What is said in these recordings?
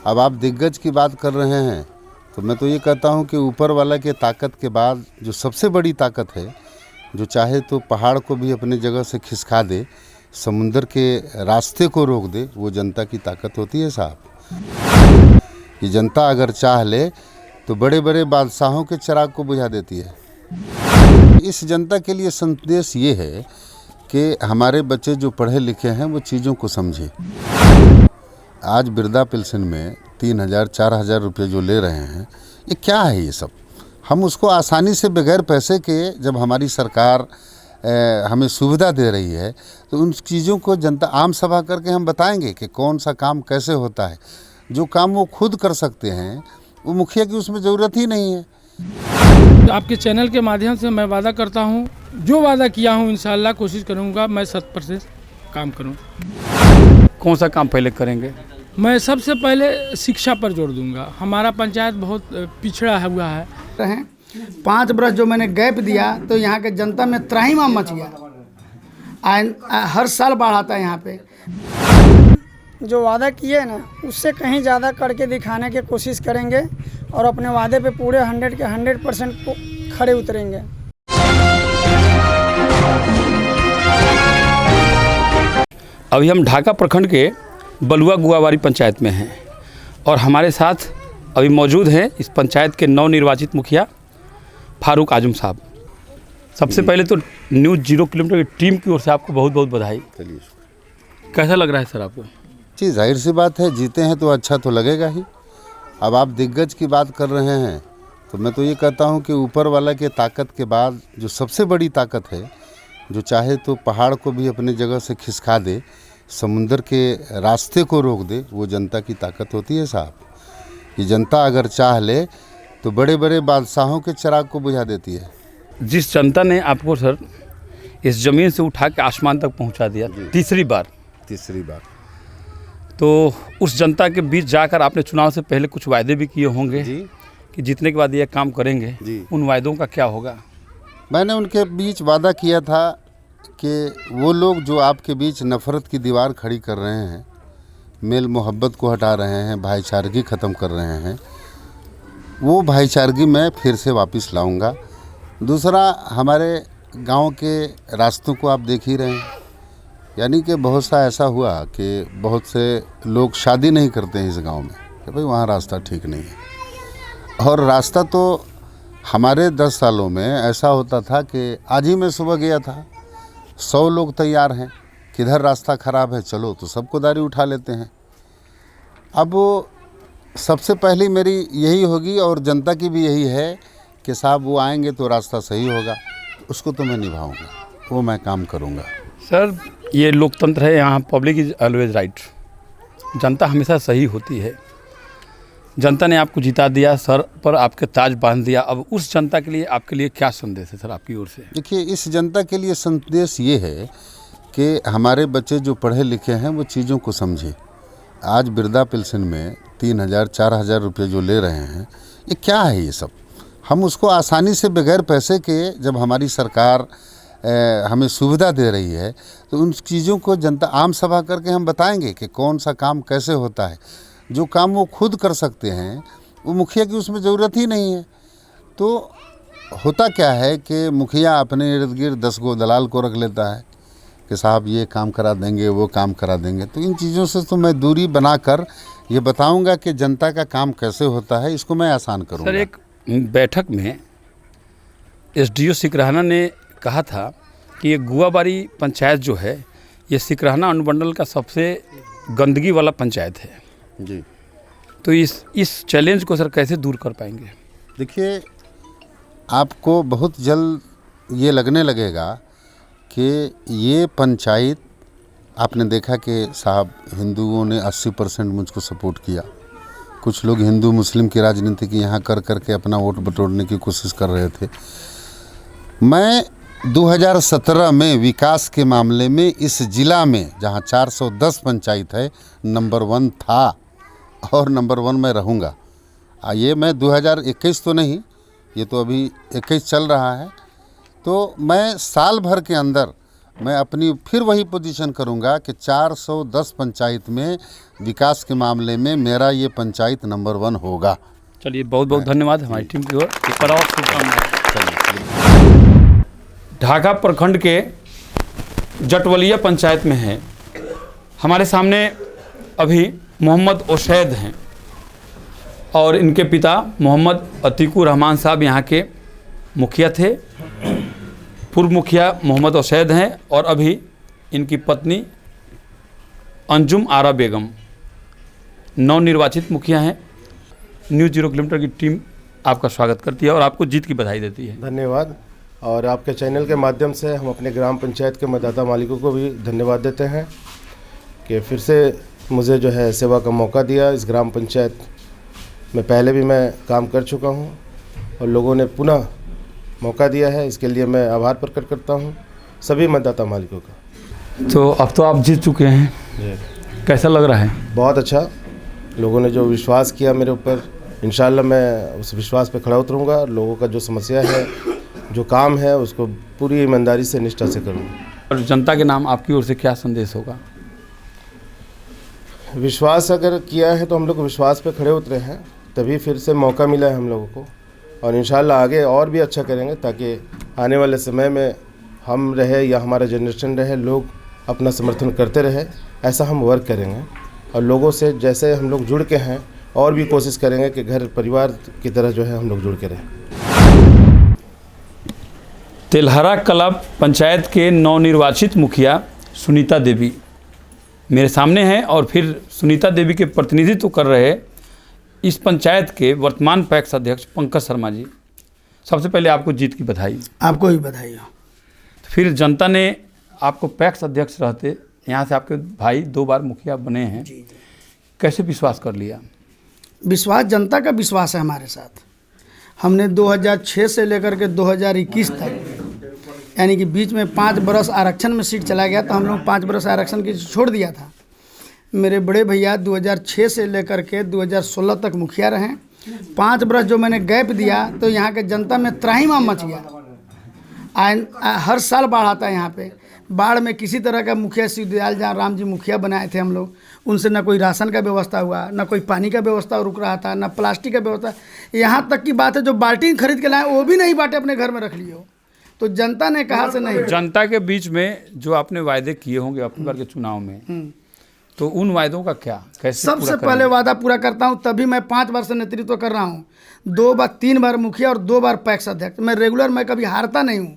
अब आप दिग्गज की बात कर रहे हैं तो मैं तो ये कहता हूँ कि ऊपर वाला के ताकत के बाद जो सबसे बड़ी ताकत है, जो चाहे तो पहाड़ को भी अपनी जगह से खिसका दे, समुंदर के रास्ते को रोक दे, वो जनता की ताकत होती है साहब। ये जनता अगर चाह ले तो बड़े बड़े बादशाहों के चिराग को बुझा देती है। इस जनता के लिए संदेश ये है कि हमारे बच्चे जो पढ़े लिखे हैं वो चीज़ों को समझे। आज वृद्धा पेंशन में 3,000-4,000 रुपये जो ले रहे हैं, ये क्या है ये सब? हम उसको आसानी से बगैर पैसे के, जब हमारी सरकार हमें सुविधा दे रही है तो उन चीज़ों को जनता आम सभा करके हम बताएंगे कि कौन सा काम कैसे होता है। जो काम वो खुद कर सकते हैं वो मुखिया की उसमें ज़रूरत ही नहीं है। आपके चैनल के माध्यम से मैं वादा करता हूँ, जो वादा किया हूँ इंशाल्लाह कोशिश करूँगा मैं 100% काम करूँ। कौन सा काम पहले करेंगे? मैं सबसे पहले शिक्षा पर जोर दूंगा। हमारा पंचायत बहुत पिछड़ा हुआ है। 5 वर्ष जो मैंने गैप दिया तो यहाँ के जनता में त्राहिमाम मच गया। हर साल बाढ़ आता है यहाँ पे। जो वादा किए ना उससे कहीं ज़्यादा करके दिखाने की कोशिश करेंगे और अपने वादे पे पूरे 100 के 100% को खड़े उतरेंगे। अभी हम ढाका प्रखंड के बलुआ गुआवारी पंचायत में हैं और हमारे साथ अभी मौजूद हैं इस पंचायत के नवनिर्वाचित मुखिया फारूक आजम साहब। सबसे पहले तो न्यूज़ 0 किलोमीटर की टीम की ओर से आपको बहुत बहुत बधाई। कैसा लग रहा है सर आपको? जी, जाहिर सी बात है, जीते हैं तो अच्छा तो लगेगा ही। अब आप दिग्गज की बात कर रहे हैं तो मैं तो ये कहता हूँ कि ऊपर वाला के ताकत के बाद जो सबसे बड़ी ताकत है, जो चाहे तो पहाड़ को भी अपनी जगह से खिसका दे, समुंदर के रास्ते को रोक दे, वो जनता की ताकत होती है साहब। ये जनता अगर चाह ले तो बड़े बड़े बादशाहों के चिराग को बुझा देती है। जिस जनता ने आपको सर इस ज़मीन से उठा के आसमान तक पहुंचा दिया तीसरी बार, तो उस जनता के बीच जाकर आपने चुनाव से पहले कुछ वायदे भी किए होंगे जी, कि जीतने के बाद ये काम करेंगे जी। उन वायदों का क्या होगा? मैंने उनके बीच वादा किया था कि वो लोग जो आपके बीच नफ़रत की दीवार खड़ी कर रहे हैं, मेल मोहब्बत को हटा रहे हैं, भाईचारगी ख़त्म कर रहे हैं, वो भाईचारगी मैं फिर से वापस लाऊंगा। दूसरा, हमारे गांव के रास्तों को आप देख ही रहे हैं, यानी कि बहुत सा ऐसा हुआ कि बहुत से लोग शादी नहीं करते हैं इस गांव में कि भाई वहाँ रास्ता ठीक नहीं है। और रास्ता तो हमारे 10 सालों में ऐसा होता था कि आज ही मैं सुबह गया था, 100 लोग तैयार हैं, किधर रास्ता ख़राब है चलो, तो सब कुदारी उठा लेते हैं। अब सबसे पहली मेरी यही होगी और जनता की भी यही है कि साहब वो आएंगे तो रास्ता सही होगा, उसको तो मैं निभाऊंगा, वो मैं काम करूंगा। सर, ये लोकतंत्र है, यहाँ पब्लिक इज़ ऑलवेज राइट। जनता हमेशा सही होती है। जनता ने आपको जिता दिया, सर पर आपके ताज बांध दिया। अब उस जनता के लिए आपके लिए क्या संदेश है सर आपकी ओर से? देखिए, इस जनता के लिए संदेश ये है कि हमारे बच्चे जो पढ़े लिखे हैं वो चीज़ों को समझे। आज वृद्धा पेंशन में 3,000-4,000 रुपये जो ले रहे हैं, ये क्या है ये सब? हम उसको आसानी से बगैर पैसे के, जब हमारी सरकार हमें सुविधा दे रही है तो उन चीज़ों को जनता आम सभा करके हम बताएंगे कि कौन सा काम कैसे होता है। जो काम वो खुद कर सकते हैं वो मुखिया की उसमें ज़रूरत ही नहीं है। तो होता क्या है कि मुखिया अपने इर्द गिर्द 10 गो दलाल को रख लेता है कि साहब ये काम करा देंगे, वो काम करा देंगे। तो इन चीज़ों से तो मैं दूरी बनाकर ये बताऊंगा कि जनता का काम कैसे होता है, इसको मैं आसान करूँगा। सर, एक बैठक में SDO सिकरहना ने कहा था कि ये गुआवारी पंचायत जो है ये सिकरहना अनुमंडल का सबसे गंदगी वाला पंचायत है जी। तो इस चैलेंज को सर कैसे दूर कर पाएंगे? देखिए, आपको बहुत जल्द ये लगने लगेगा कि ये पंचायत, आपने देखा कि साहब हिंदुओं ने 80% मुझको सपोर्ट किया। कुछ लोग हिंदू मुस्लिम की राजनीति की यहाँ कर करके अपना वोट बटोरने की कोशिश कर रहे थे। मैं 2017 में विकास के मामले में इस ज़िला में, जहाँ 410 पंचायत है, नंबर 1 था और नंबर 1 में रहूँगा। ये मैं 2021 तो नहीं, ये तो अभी 21 चल रहा है। तो मैं साल भर के अंदर मैं अपनी फिर वही पोजीशन करूंगा कि 410 पंचायत में विकास के मामले में मेरा ये पंचायत नंबर 1 होगा। चलिए बहुत बहुत धन्यवाद हमारी टीम की ओर। एक बार और शुभकामनाएं। ढाका प्रखंड के जटवलिया पंचायत में है। हमारे सामने अभी मोहम्मद ओसैद हैं और इनके पिता मोहम्मद अतीकुर रहमान साहब यहाँ के मुखिया थे। पूर्व मुखिया मोहम्मद ओसैद हैं और अभी इनकी पत्नी अंजुम आरा बेगम नवनिर्वाचित मुखिया हैं। न्यूज़ 0 किलोमीटर की टीम आपका स्वागत करती है और आपको जीत की बधाई देती है। धन्यवाद। और आपके चैनल के माध्यम से हम अपने ग्राम पंचायत के मतदाता मालिकों को भी धन्यवाद देते हैं कि फिर से मुझे जो है सेवा का मौका दिया। इस ग्राम पंचायत में पहले भी मैं काम कर चुका हूं और लोगों ने पुनः मौका दिया है, इसके लिए मैं आभार प्रकट करता हूं सभी मतदाता मालिकों का। तो अब तो आप जीत चुके हैं, कैसा लग रहा है? बहुत अच्छा। लोगों ने जो विश्वास किया मेरे ऊपर, इंशाल्लाह मैं उस विश्वास पे खड़ा उतरूँगा। लोगों का जो समस्या है, जो काम है, उसको पूरी ईमानदारी से निष्ठा से करूँगा। और जनता के नाम आपकी ओर से क्या संदेश होगा? विश्वास अगर किया है तो हम लोग विश्वास पे खड़े उतरे हैं, तभी फिर से मौका मिला है हम लोगों को और इंशाल्लाह आगे और भी अच्छा करेंगे ताकि आने वाले समय में हम रहे या हमारा जनरेशन रहे, लोग अपना समर्थन करते रहे। ऐसा हम वर्क करेंगे और लोगों से जैसे हम लोग जुड़ के हैं और भी कोशिश करेंगे कि घर परिवार की तरह जो है हम लोग जुड़ के रहें। तेल्हारा कला पंचायत के नवनिर्वाचित मुखिया सुनीता देवी मेरे सामने हैं और फिर सुनीता देवी के प्रतिनिधित्व कर रहे इस पंचायत के वर्तमान पैक्स अध्यक्ष पंकज शर्मा जी। सबसे पहले आपको जीत की बधाई। आपको भी बधाई हो। फिर जनता ने आपको पैक्स अध्यक्ष रहते, यहाँ से आपके भाई 2 बार मुखिया बने हैं, कैसे विश्वास कर लिया? विश्वास जनता का विश्वास है हमारे साथ। हमने 2006 से लेकर के 2021 तक, यानी कि बीच में 5 बरस आरक्षण में सीट चला गया, तो हम लोग 5 बरस आरक्षण की छोड़ दिया था। मेरे बड़े भैया 2006 से लेकर के 2016 तक मुखिया रहे। 5 बरस जो मैंने गैप दिया तो यहाँ के जनता में त्राहिमाम मच गया। हर साल बाढ़ आता है यहाँ पे। बाढ़ में किसी तरह का मुखिया शिवदयाल जहाँ राम जी मुखिया बनाए थे हम लोग, उनसे ना कोई राशन का व्यवस्था हुआ, ना कोई पानी का व्यवस्था रुक रहा था, ना प्लास्टिक का व्यवस्था। यहाँ तक की बात है जो बाल्टी खरीद के लाए वो भी नहीं बांटे, अपने घर में रख लिए हो। तो जनता ने कहा से नहीं। जनता के बीच में जो आपने वायदे किए होंगे अपनी बार के चुनाव में, तो उन वायदों का क्या, कैसे? सबसे पहले वादा पूरा करता हूं, तभी मैं 5 वर्ष से नेतृत्व कर रहा हूं। 3 बार मुखिया और 2 बार पैक्स अध्यक्ष। मैं रेगुलर, मैं कभी हारता नहीं हूं।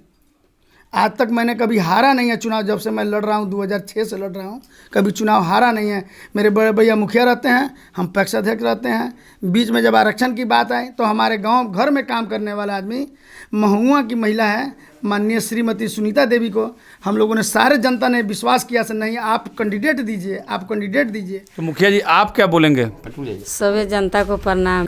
आज तक मैंने कभी हारा नहीं है चुनाव। जब से मैं लड़ रहा हूं 2006 से लड़ रहा हूं, कभी चुनाव हारा नहीं है। मेरे बड़े भैया मुखिया रहते हैं, हम पैक्स अध्यक्ष रहते हैं। बीच में जब आरक्षण की बात आई तो हमारे गांव घर में काम करने वाला आदमी, महुआ की महिला है माननीय श्रीमती सुनीता देवी को हम लोगों ने, सारे जनता ने विश्वास किया से नहीं आप कैंडिडेट दीजिए, आप कैंडिडेट दीजिए। तो मुखिया जी आप क्या बोलेंगे? सभी जनता को प्रणाम।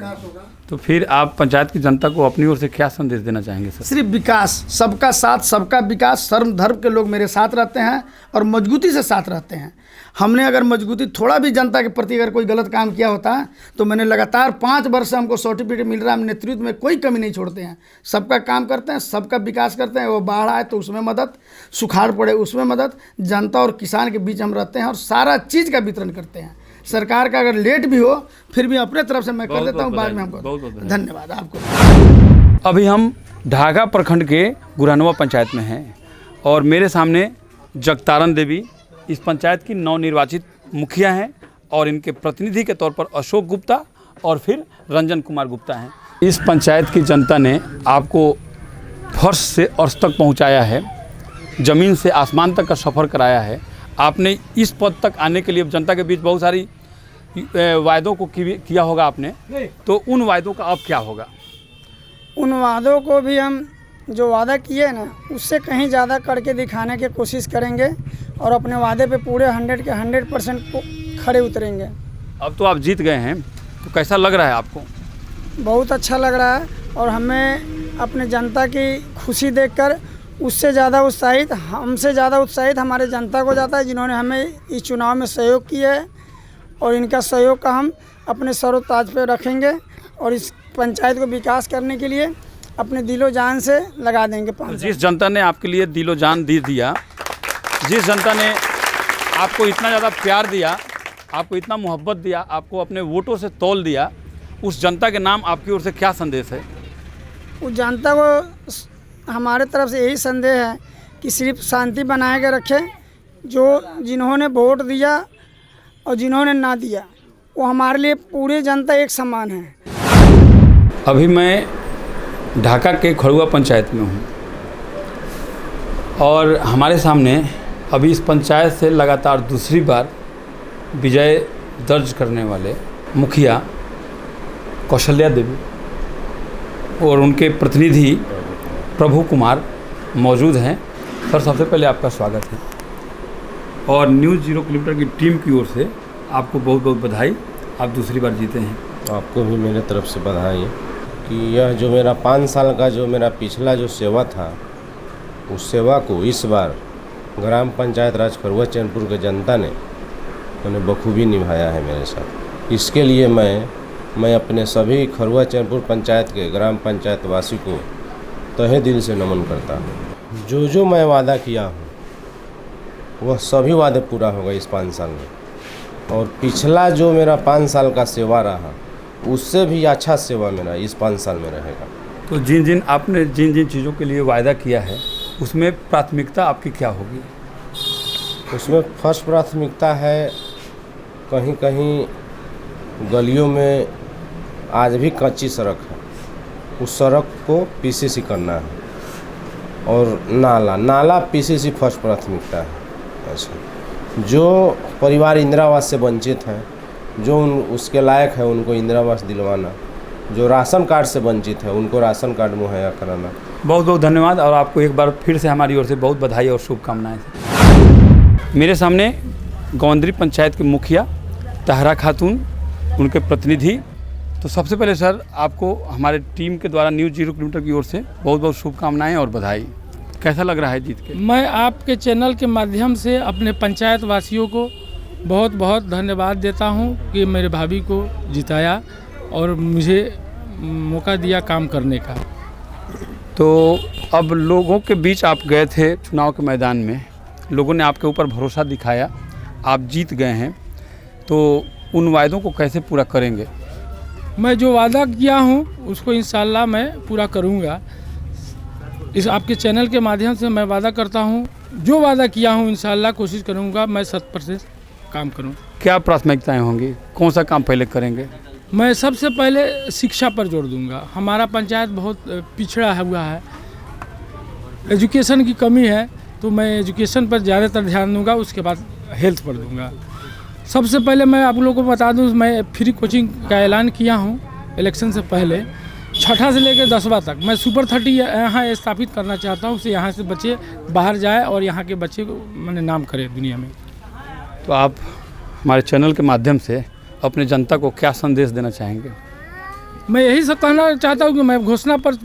तो फिर आप पंचायत की जनता को अपनी ओर से क्या संदेश देना चाहेंगे सर? सिर्फ विकास, सबका साथ, सबका विकास। सर्व धर्म के लोग मेरे साथ रहते हैं और मजबूती से साथ रहते हैं। हमने अगर मजबूती थोड़ा भी जनता के प्रति अगर कोई गलत काम किया होता तो मैंने लगातार 5 वर्ष से हमको सर्टिफिकेट मिल रहा है। हम नेतृत्व में कोई कमी नहीं छोड़ते हैं, सबका काम करते हैं, सबका विकास करते हैं। वो बाढ़ आए तो उसमें मदद, सुखाड़ पड़े उसमें मदद, जनता और किसान के बीच हम रहते हैं और सारा चीज़ का वितरण करते हैं। सरकार का अगर लेट भी हो फिर भी अपने तरफ से मैं कर देता हूँ, बाद में हमको धन्यवाद आपको। अभी हम ढाका प्रखंड के गुरहनवा पंचायत में हैं और मेरे सामने जगतारण देवी इस पंचायत की नवनिर्वाचित मुखिया हैं और इनके प्रतिनिधि के तौर पर अशोक गुप्ता और फिर रंजन कुमार गुप्ता हैं। इस पंचायत की जनता ने आपको फर्श से अर्श तक पहुंचाया है, ज़मीन से आसमान तक का सफ़र कराया है। आपने इस पद तक आने के लिए जनता के बीच बहुत सारी वायदों को किया होगा आपने, तो उन वायदों का अब क्या होगा? उन वादों को भी हम जो वादा किए ना उससे कहीं ज़्यादा करके दिखाने की कोशिश करेंगे और अपने वादे पे पूरे 100 के 100% को खड़े उतरेंगे। अब तो आप जीत गए हैं, तो कैसा लग रहा है आपको? बहुत अच्छा लग रहा है और हमें अपने जनता की खुशी देखकर उससे ज़्यादा उत्साहित, हमसे ज़्यादा उत्साहित हमारे जनता को जाता है जिन्होंने हमें इस चुनाव में सहयोग किया है और इनका सहयोग का हम अपने सरोताज पे रखेंगे और इस पंचायत को विकास करने के लिए अपने दिलो जान से लगा देंगे। जिस जनता ने आपके लिए दिलो जान दे दिया जिस जनता ने आपको इतना ज़्यादा प्यार दिया, आपको इतना मोहब्बत दिया, आपको अपने वोटों से तौल दिया, उस जनता के नाम आपकी ओर से क्या संदेश है? उस जनता को हमारे तरफ से यही संदेश है कि सिर्फ शांति बनाए के रखें। जो जिन्होंने वोट दिया और जिन्होंने ना दिया, वो हमारे लिए पूरी जनता एक समान है। अभी मैं ढाका के खड़ुआ पंचायत में हूँ और हमारे सामने अभी इस पंचायत से लगातार दूसरी बार विजय दर्ज करने वाले मुखिया कौशल्या देवी और उनके प्रतिनिधि प्रभु कुमार मौजूद हैं। सर, सबसे पहले आपका स्वागत है और न्यूज़ 0 किलोमीटर की टीम की ओर से आपको बहुत बहुत बधाई। आप दूसरी बार जीते हैं। आपको भी मेरे तरफ से बधाई कि यह जो मेरा 5 साल का जो मेरा पिछला जो सेवा था, उस सेवा को इस बार ग्राम पंचायत राज खड़ुआ चैनपुर के जनता ने उन्हें बखूबी निभाया है मेरे साथ। इसके लिए मैं अपने सभी खड़ुआ चैनपुर पंचायत के ग्राम पंचायत वासी को तहे दिल से नमन करता हूँ। जो मैं वादा किया हूँ वह सभी वादे पूरा होगा इस 5 साल में, और पिछला जो मेरा 5 साल का सेवा रहा उससे भी अच्छा सेवा मेरा इस 5 साल में रहेगा। तो जिन आपने जिन चीज़ों के लिए वायदा किया है उसमें प्राथमिकता आपकी क्या होगी? उसमें फर्स्ट प्राथमिकता है, कहीं कहीं गलियों में आज भी कच्ची सड़क है, उस सड़क को पीसीसी करना है, और नाला पीसीसी फर्स्ट प्राथमिकता है। अच्छा, जो परिवार इंदिरा आवास से वंचित हैं, जो उसके लायक है उनको इंदिरा आवास दिलवाना, जो राशन कार्ड से वंचित है उनको राशन कार्ड मुहैया कराना। बहुत बहुत धन्यवाद और आपको एक बार फिर से हमारी ओर से बहुत बधाई और शुभकामनाएं। मेरे सामने गौंदरी पंचायत के मुखिया तहरा खातून, उनके प्रतिनिधि। तो सबसे पहले सर, आपको हमारे टीम के द्वारा न्यूज़ 0 किलोमीटर की ओर से बहुत बहुत शुभकामनाएं और बधाई। कैसा लग रहा है जीत के? मैं आपके चैनल के माध्यम से अपने पंचायत वासियों को बहुत बहुत धन्यवाद देता हूं कि मेरे भाभी को जिताया और मुझे मौका दिया काम करने का। तो अब लोगों के बीच आप गए थे चुनाव के मैदान में, लोगों ने आपके ऊपर भरोसा दिखाया, आप जीत गए हैं, तो उन वायदों को कैसे पूरा करेंगे? मैं जो वादा किया हूं उसको इंशाल्लाह मैं पूरा करूंगा। इस आपके चैनल के माध्यम से मैं वादा करता हूं, जो वादा किया हूं इंशाल्लाह कोशिश करूंगा मैं 100% काम करूं। क्या प्राथमिकताएं होंगी? कौन सा काम पहले करेंगे? मैं सबसे पहले शिक्षा पर जोर दूंगा। हमारा पंचायत बहुत पिछड़ा हुआ है, एजुकेशन की कमी है, तो मैं एजुकेशन पर ज़्यादातर ध्यान दूंगा। उसके बाद हेल्थ पर दूंगा। सबसे पहले मैं आप लोगों को बता दूं, मैं फ्री कोचिंग का ऐलान किया हूं इलेक्शन से पहले। 6ठा से लेकर 10वां तक मैं सुपर 30 यहाँ स्थापित करना चाहता हूँ। उससे यहाँ से बच्चे बाहर जाए और यहाँ के बच्चे को मैंने नाम करे दुनिया में। तो आप हमारे चैनल के माध्यम से अपने जनता को क्या संदेश देना चाहेंगे? मैं यही सब कहना चाहता हूँ कि मैं घोषणा पर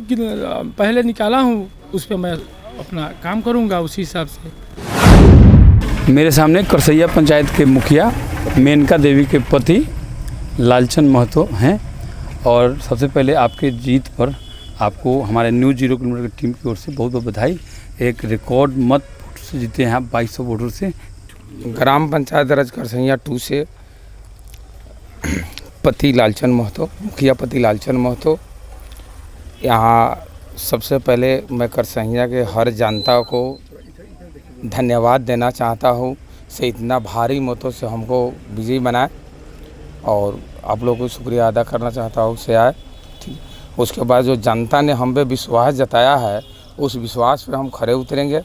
पहले निकाला हूँ, उस पर मैं अपना काम करूँगा उसी हिसाब से। मेरे सामने करसैया पंचायत के मुखिया मेनका देवी के पति लालचंद महतो हैं और सबसे पहले आपके जीत पर आपको हमारे न्यूज़ 0 किलोमीटर की टीम की ओर से बहुत बहुत बधाई। एक रिकॉर्ड मत से जीते हैं आप 2200 वोटों से। ग्राम पंचायत राज करसैया 2 से पति लालचंद महतो, मुखिया पति लालचंद महतो। यहाँ सबसे पहले मैं करसैया के हर जनता को धन्यवाद देना चाहता हूँ से इतना भारी मतों से हमको विजयी बनाए, और आप लोगों को शुक्रिया अदा करना चाहता हूँ से आए। ठीक, उसके बाद जो जनता ने हम पे विश्वास जताया है उस विश्वास पे हम खरे उतरेंगे।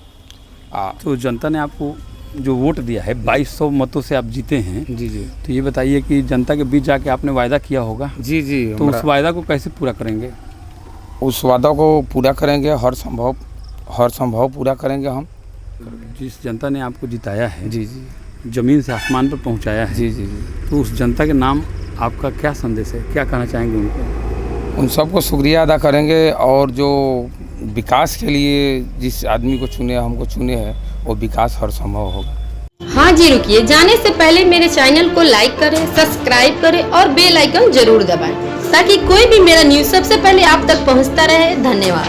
तो जनता ने आपको जो वोट दिया है 2200 मतों से आप जीते हैं। जी जी। तो ये बताइए कि जनता के बीच जाके आपने वायदा किया होगा। जी जी। तो उस वायदा को कैसे पूरा करेंगे? उस वादा को पूरा करेंगे, हर संभव पूरा करेंगे हम। जिस जनता ने आपको जिताया है, जी जी, ज़मीन से आसमान पर पहुंचाया है, जी जी जी, तो उस जनता के नाम आपका क्या संदेश है? क्या कहना चाहेंगे उनको? उन सबको शुक्रिया अदा करेंगे, और जो विकास के लिए जिस आदमी को चुने, हमको चुने हैं, वो विकास हर संभव होगा। हाँ जी, रुकिए, जाने से पहले मेरे चैनल को लाइक करें, सब्सक्राइब करें और बेल आइकन जरूर दबाएं ताकि कोई भी मेरा न्यूज़ सबसे पहले आप तक पहुंचता रहे। धन्यवाद।